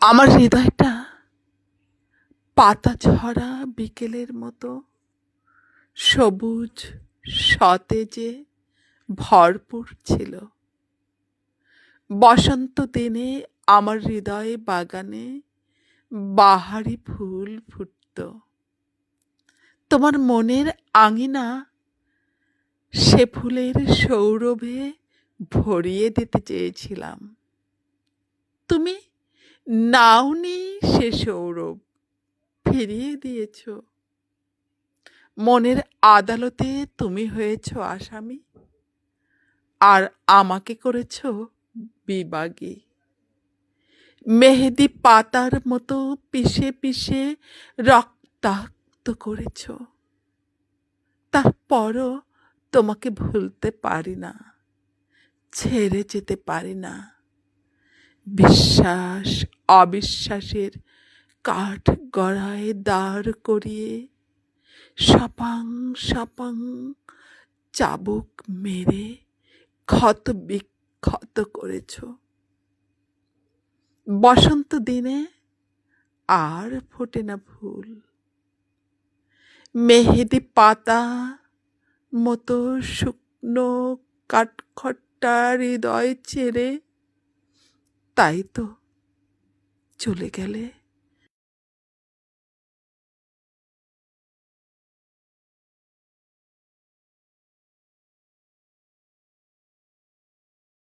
আমার হৃদয়টা পাতা ঝরা বিকেলের মতো সবুজ সতেজে ভরপুর ছিল। বসন্ত দিনে আমার হৃদয়ে বাগানে বাহারি ফুল ফুটত। তোমার মনের আঙিনা সে ফুলের সৌরভে ভরিয়ে দিতে চেয়েছিলাম। তুমি নাওনি সে সৌরভ, ফিরিয়ে দিয়েছ। মনের আদালতে তুমি হয়েছ আসামি, আর আমাকে করেছ বিবাগী। মেহেদি পাতার মতো পিষে পিষে রক্তাক্ত করেছ। তারপরও তোমাকে ভুলতে পারি না, ছেড়ে যেতে পারি না। বিশ্বাস অবিশ্বাসের কাঠ গড়ায় দাঁড় করিয়ে সপাং সপাং চাবুক মেরে ক্ষত বিক্ষত করেছ। বসন্ত দিনে আর ফোটে না ফুল। মেহেদি পাতা মতো শুকনো কাঠখট্টা হৃদয় ছেড়ে তাই তো চলে গেলে।